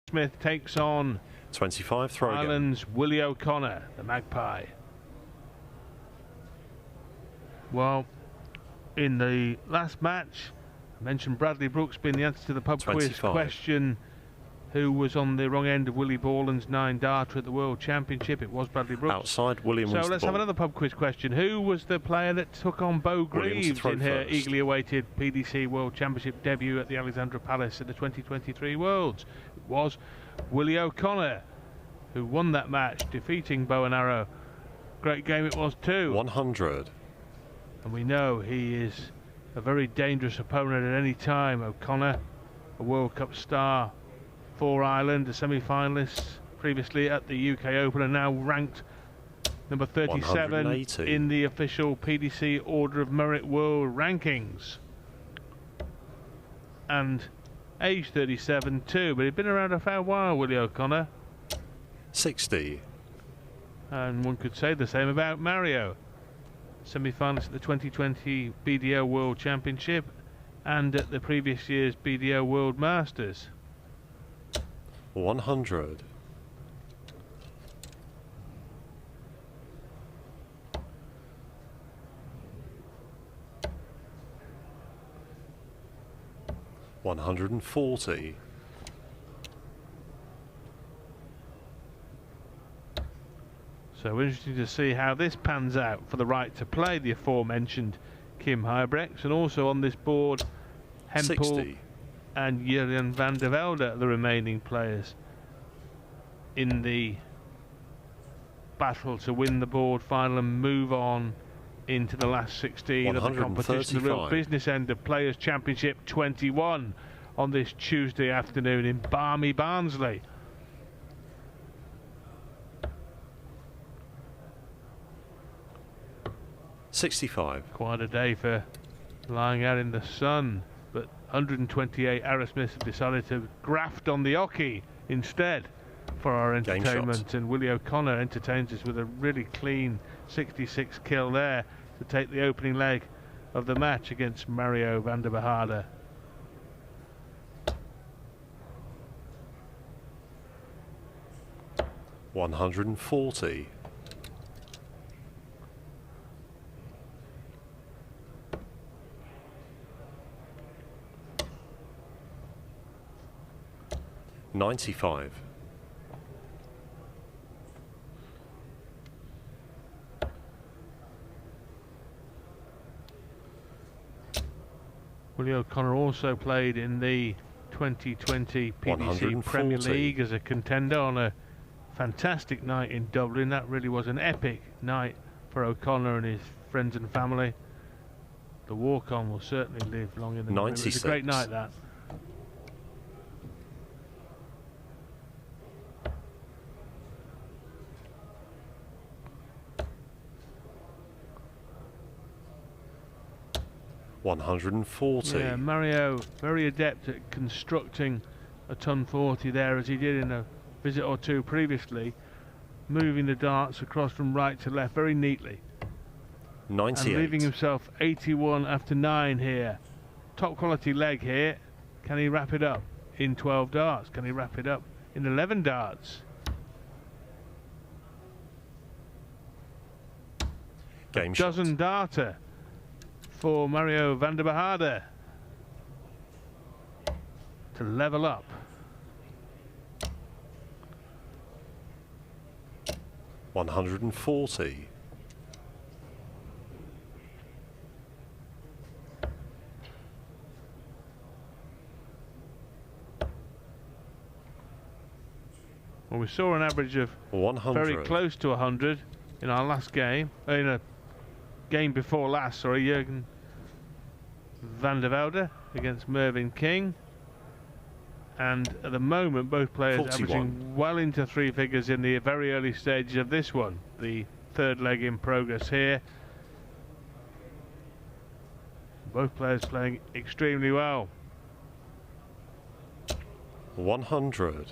Smith takes on 25 throw again. Ireland's Willie O'Connor, the Magpie. Well, in the last match, I mentioned Bradley Brooks being the answer to the pub 25. quiz question. Who was on the wrong end of Willie Borland's 9-darter at the World Championship? It was Bradley Brooks. Outside, William wins So let's the have ball. another pub quiz question. Who was the player that took on Bo Greaves in her first. eagerly awaited PDC World Championship debut at the Alexandra Palace at the 2023 Worlds? It was Willie O'Connor, who won that match, defeating Bow and Arrow. Great game it was too. 100. And we know he is a very dangerous opponent at any time. O'Connor, a World Cup star for Ireland, a semi-finalist previously at the UK Open, and now ranked number 37 180. in the official PDC Order of Merit World Rankings. And age 37 too, but he'd been around a fair while, Willie O'Connor. 60. And one could say the same about Mario. Semi-finalist at the 2020 BDO World Championship and at the previous year's BDO World Masters. 100. $140. So interesting to see how this pans out for the right to play the aforementioned Kim Huybrechts, and also on this board Hempel 60. and Jurgen Vandenbogaerde, the remaining players in the battle to win the board final and move on into the last 16 of the competition, the real business end of Players Championship 21 on this Tuesday afternoon in balmy Barnsley. $65. Quite a day for lying out in the sun, but 128 Arrowsmiths have decided to graft on the oche instead for our entertainment, and Willie O'Connor entertains us with a really clean 66 kill there to take the opening leg of the match against Mario Vandenbogaerde. $140. $95. Willie O'Connor also played in the 2020 PDC Premier League as a contender on a fantastic night in Dublin. That really was an epic night for O'Connor and his friends and family. The walk-on will certainly live long in the memory. It was a great night, that. $140. Yeah, Mario very adept at constructing a ton 40 there, as he did in a visit or two previously, moving the darts across from right to left very neatly. 98. And leaving himself 81 after 9 here. Top quality leg here. Can he wrap it up in 12 darts? Can he wrap it up in 11 darts? Game dozen darter for Mario Vandenbogaerde to level up. $140. Well, we saw an average of 100. very close to 100 in our last game, in a game before last, sorry, Jurgen Vandenbogaerde against Mervyn King. And at the moment, both players 41. averaging well into 3 figures in the very early stages of this one. The third leg in progress here. Both players playing extremely well. 100.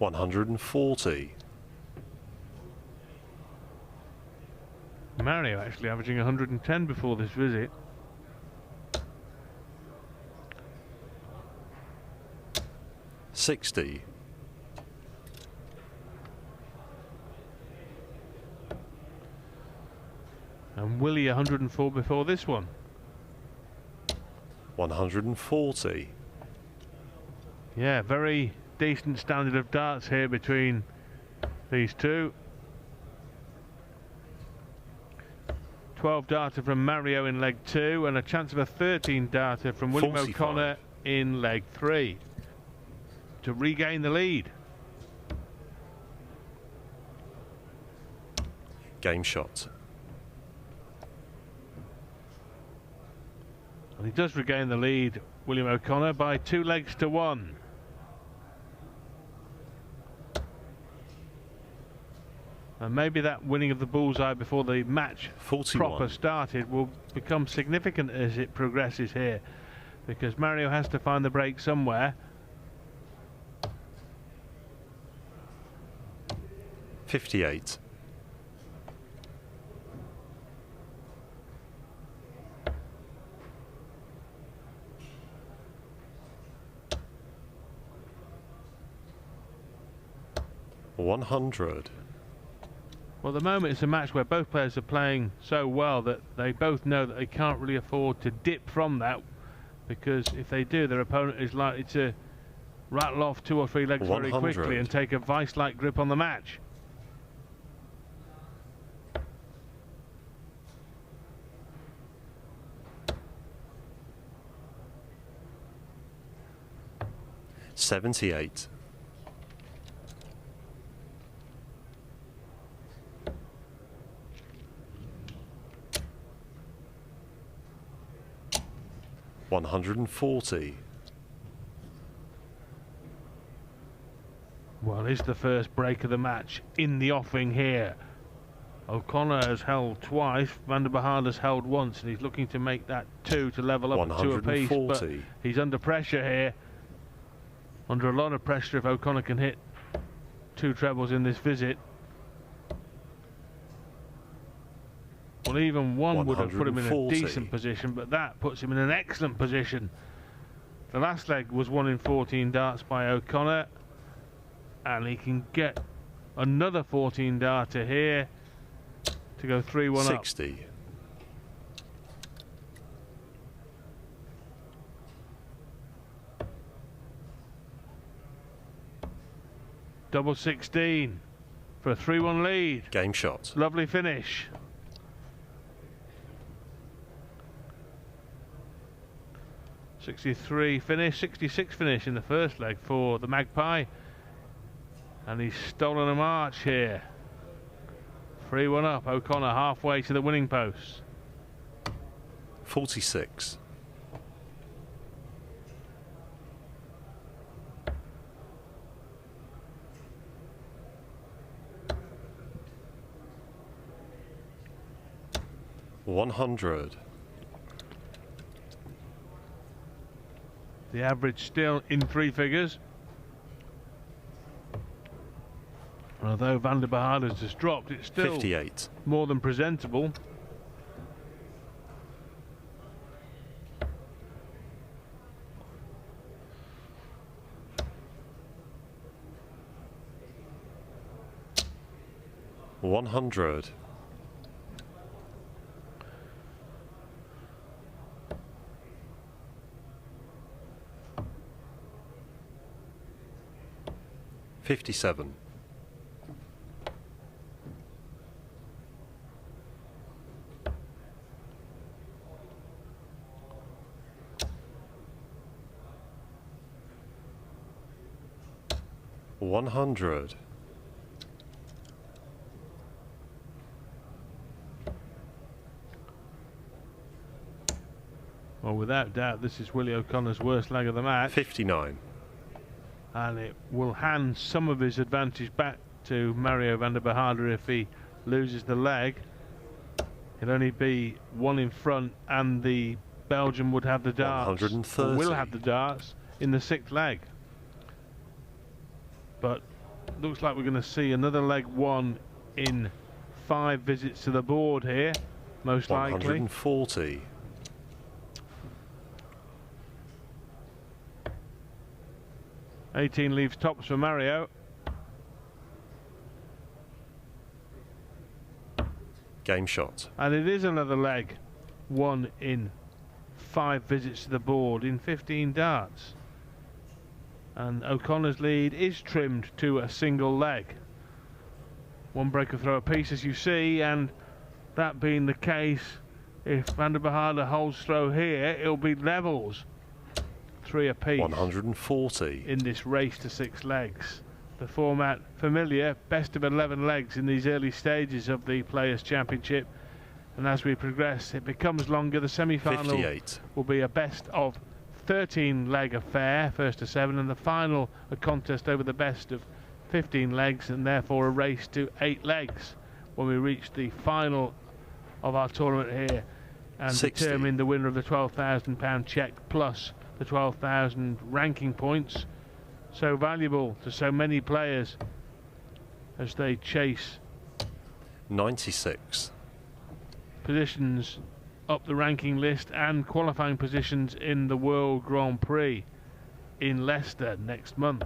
$140. Mario actually averaging 110 before this visit. $60. And Willie 104 before this one. 140. Yeah, very decent standard of darts here between these two. 12 darter from Mario in leg 2 and a chance of a 13 darter from William 45. O'Connor in leg 3 to regain the lead. Game shot. And he does regain the lead, William O'Connor, by 2 legs to 1. And maybe that winning of the bullseye before the match 41. proper started will become significant as it progresses here, because Mario has to find the break somewhere. 58. $100. Well, at the moment it's a match where both players are playing so well that they both know that they can't really afford to dip from that, because if they do, their opponent is likely to rattle off 2 or 3 legs very 100. quickly and take a vice-like grip on the match. $78. $140. Well, it's the first break of the match in the offing here. O'Connor has held twice, Vandenbogaerde has held once, and he's looking to make that 2 to level up at 2 apiece. But he's under pressure here, under a lot of pressure if O'Connor can hit 2 trebles in this visit. Well, even one would have put him in a decent position, but that puts him in an excellent position. The last leg was won in 14 darts by O'Connor, and he can get another 14 darter here to go 3-1 up. 60. Double 16 for a 3-1 lead. Game shot. Lovely finish. .63 finish, 66 finish in the first leg for the Magpie, and he's stolen a march here. 3-1 up, O'Connor halfway to the winning post. 46. $100. The average still in 3 figures. Although Vandenbogaerde has just dropped, it's still 58. more than presentable. $100. $57. $100. Well, without doubt, this is Willie O'Connor's worst leg of the match. 59. And it will hand some of his advantage back to Mario Vandenbogaerde if he loses the leg. He'll only be 1 in front, and the Belgian would have the darts, 130. will have the darts in the 6th leg. But looks like we're going to see another leg 1 in 5 visits to the board here, most likely. 140. $18 leaves tops for Mario. Game shot. And it is another leg. 1 in 5 visits to the board in 15 darts. And O'Connor's lead is trimmed to a single leg. One breaker throw apiece, as you see, and that being the case, if Vandenbogaerde holds throw here, it'll be levels. 3 apiece. 140. In this race to 6 legs. The format familiar, best of 11 legs in these early stages of the Players' Championship. And as we progress, it becomes longer. The semi-final 58. will be a best of 13 leg affair, first to 7, and the final a contest over the best of 15 legs, and therefore a race to 8 legs when we reach the final of our tournament here and 60. determine the winner of the £12,000 cheque plus the 12,000 ranking points, so valuable to so many players as they chase 96. positions up the ranking list and qualifying positions in the World Grand Prix in Leicester next month,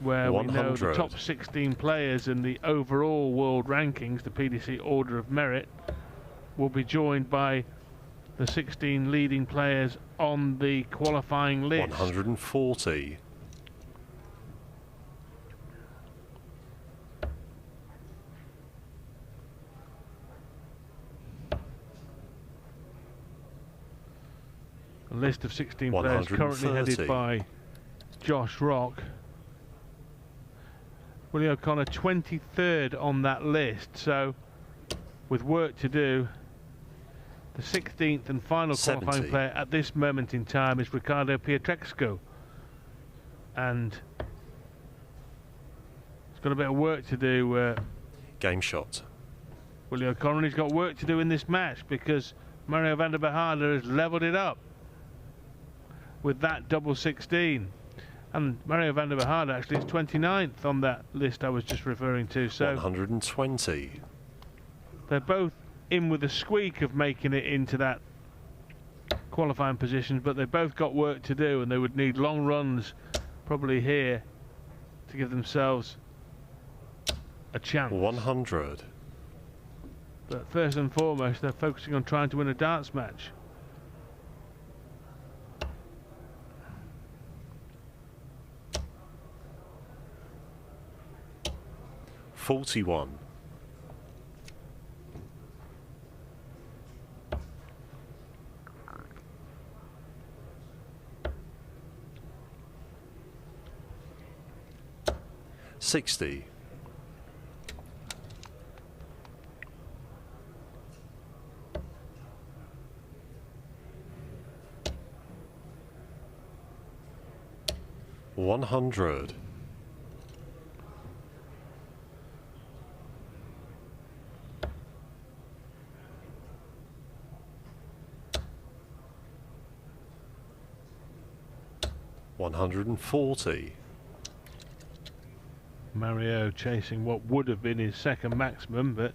where 100. we know the top 16 players in the overall world rankings, the PDC Order of Merit, will be joined by the 16 leading players on the qualifying list. 140. A list of 16 players currently headed by Josh Rock. Willie O'Connor 23rd on that list, so with work to do. The 16th and final 70. qualifying player at this moment in time is Ricardo Pietrexco, and he's got a bit of work to do. Game shot. Willie O'Connor, he's got work to do in this match because Mario Vandenbogaerde has levelled it up with that double 16, and Mario Vandenbogaerde actually is 29th on that list I was just referring to. So 120. they're both in with a squeak of making it into that qualifying positions, but they've both got work to do, and they would need long runs probably here to give themselves a chance. 100. But first and foremost, they're focusing on trying to win a darts match. $41. 60. 100. 140. Mario chasing what would have been his second maximum, but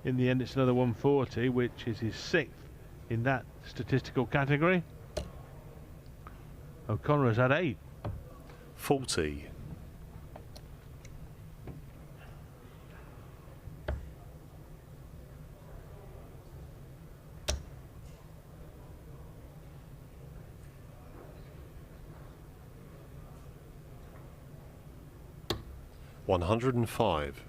in the end it's another 140, which is his 6th in that statistical category. O'Connor has had 8. 40. 105.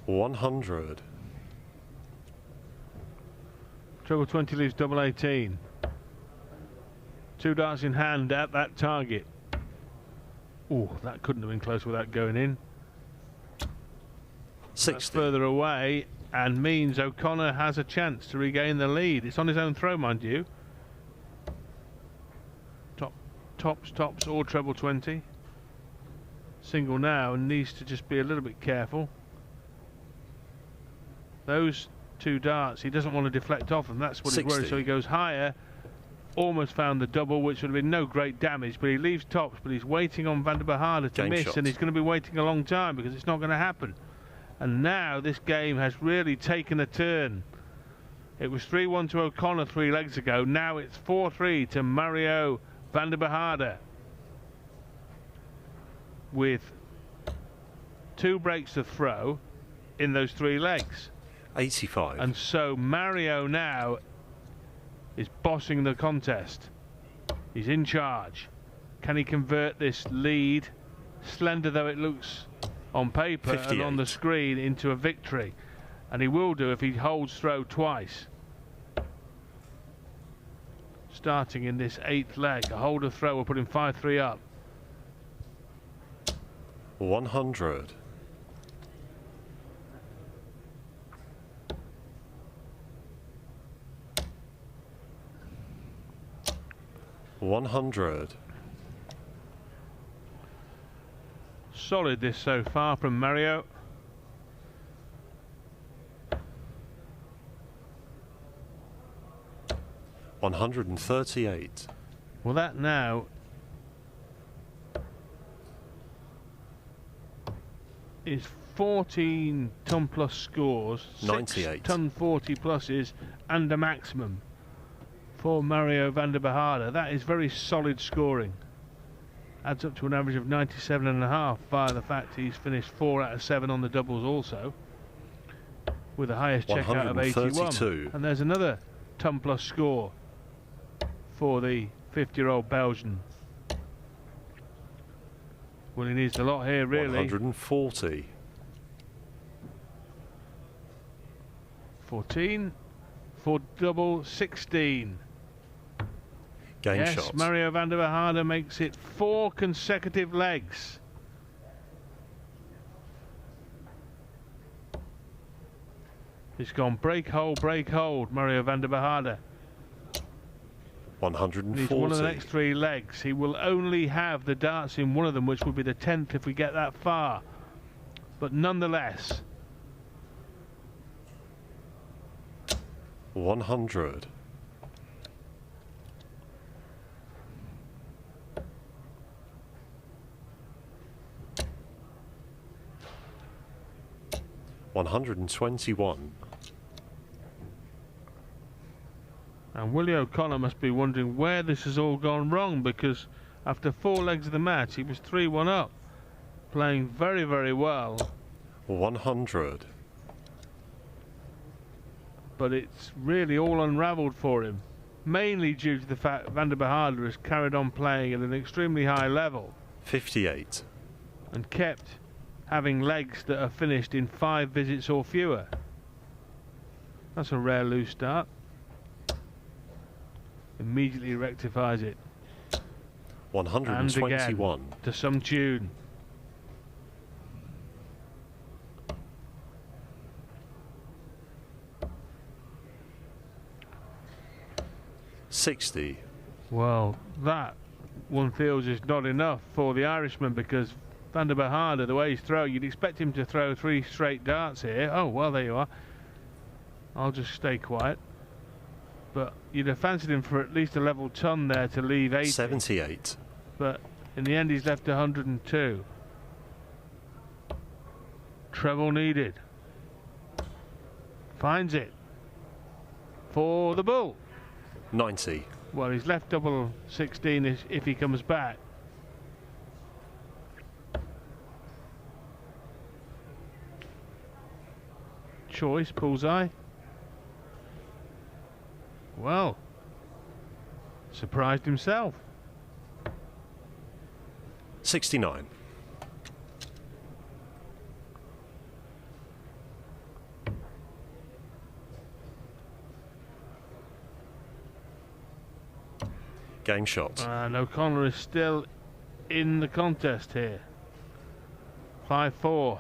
100. Treble 20 leaves double 18. 2 darts in hand at that target. Oh, that couldn't have been close without going in. 60. That's further away and means O'Connor has a chance to regain the lead. It's on his own throw, mind you. Tops or treble 20. Single now and needs to just be a little bit careful. Those two darts. He doesn't want to deflect off them. That's what he's worried. So he goes higher. Almost found the double, which would have been no great damage, but he leaves tops, but he's waiting on Vandenbogaerde to miss, and he's going to be waiting a long time because it's not going to happen. And now this game has really taken a turn. It was 3-1 to O'Connor 3 legs ago. Now it's 4-3 to Mario Vandenbogaerde, with 2 breaks to throw in those 3 legs. 85. And so Mario now is bossing the contest. He's in charge. Can he convert this lead, slender though it looks on paper 58. and on the screen, into a victory? And he will do if he holds throw twice. Starting in this 8th leg, a hold of throw will put him 5-3 up. 100. 100. Solid this so far from Mario. $138. Well, that now is 14 ton plus scores, 98. 6 ton 40 pluses, and a maximum for Mario Vandenbogaerde. That is very solid scoring. Adds up to an average of 97.5 via the fact he's finished 4 out of 7 on the doubles also, with the highest checkout of 81. And there's another ton plus score for the 50-year-old Belgian. Well, he needs a lot here, really. 140. 14 for double 16. Game yes, shot. Mario Vandenbogaerde makes it 4 consecutive legs. He's gone break, hold, Mario Vandenbogaerde. 140. He's one of the next 3 legs. He will only have the darts in one of them, which will be the 10th if we get that far. But nonetheless. 100. 121. And Willie O'Connor must be wondering where this has all gone wrong, because after 4 legs of the match he was 3-1 up, playing very, very well. 100. But it's really all unravelled for him, mainly due to the fact Vandenbogaerde has carried on playing at an extremely high level. 58. And kept having legs that are finished in 5 visits or fewer. That's a rare loose start. Immediately rectifies it. 121. And again, to some tune. $60. Well, that one feels is not enough for the Irishman, because Vandenbogaerde, the way he's throwing, you'd expect him to throw 3 straight darts here. Oh, well, there you are. I'll just stay quiet. But you'd have fancied him for at least a level ton there to leave 80. 78. But in the end, he's left 102. Treble needed. Finds it for the bull. 90. Well, he's left double 16 if he comes back. Choice, bullseye. Well, surprised himself. 69. Game shot. And O'Connor is still in the contest here. 5-4.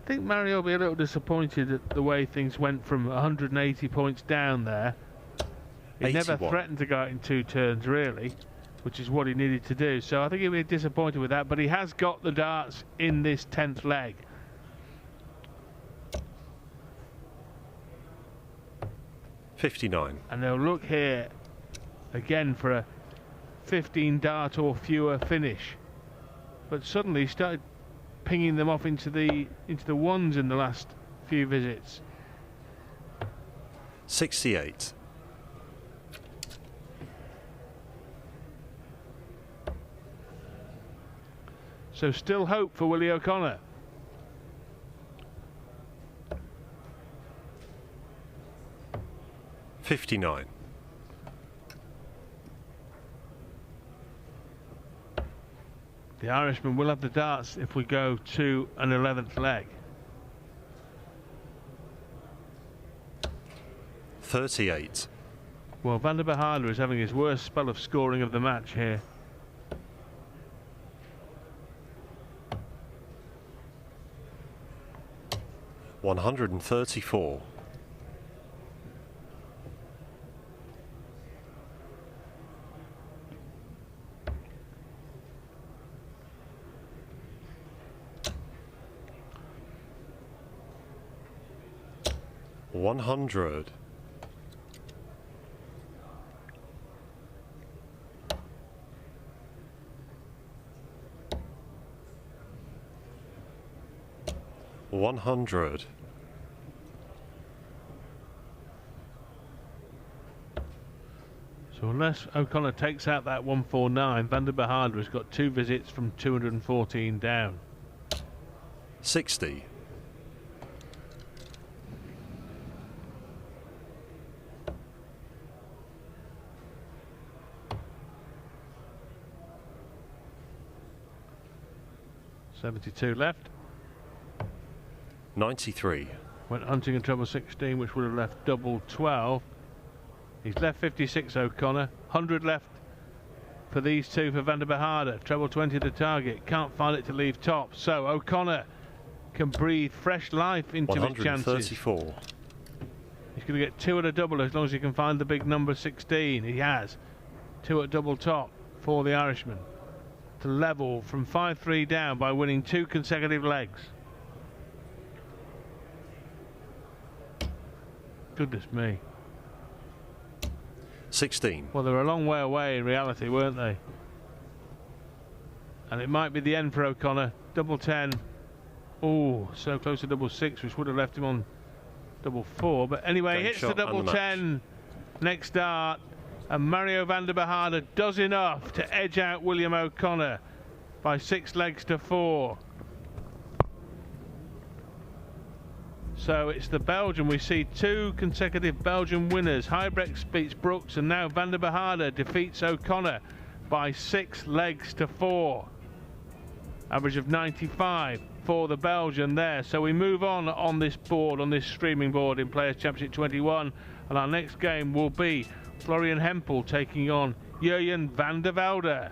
I think Mario will be a little disappointed at the way things went from 180 points down there. He 81. never threatened to go out in 2 turns, really, which is what he needed to do. So I think he'll be disappointed with that, but he has got the darts in this 10th leg. 59. And they'll look here again for a 15 dart or fewer finish. But suddenly he started pinging them off into the ones in the last few visits. 68. So still hope for Willie O'Connor. $59. The Irishman will have the darts if we go to an 11th leg. 38. Well, Vandenbogaerde is having his worst spell of scoring of the match here. $134. $100. $100. So unless O'Connor takes out that 149, Vandenbogaerde has got 2 visits from 214 down. 60. $72 left. 93. Went hunting in treble 16, which would have left double 12. He's left 56, O'Connor. 100 left for these two for Vandenbogaerde. Treble 20 the target. Can't find it to leave top. So O'Connor can breathe fresh life into his chances. 134. He's going to get 2 at a double as long as he can find the big number 16. He has 2 at double top for the Irishman to level from 5-3 down by winning 2 consecutive legs. Goodness me. 16. Well, they were a long way away in reality, weren't they? And it might be the end for O'Connor. Double 10. Oh, so close to double 6, which would have left him on double 4. But anyway, Game hits the shot double and the 10 next start. And Mario Vandenbogaerde does enough to edge out William O'Connor by 6 legs to 4. So it's the Belgian. We see 2 consecutive Belgian winners. Huybrechts beats Brooks, and now Vandenbogaerde defeats O'Connor by 6 legs to 4. Average of 95 for the Belgian there. So we move on this board, on this streaming board in Players Championship 21, and our next game will be Florian Hempel taking on Jurjen van der Velde.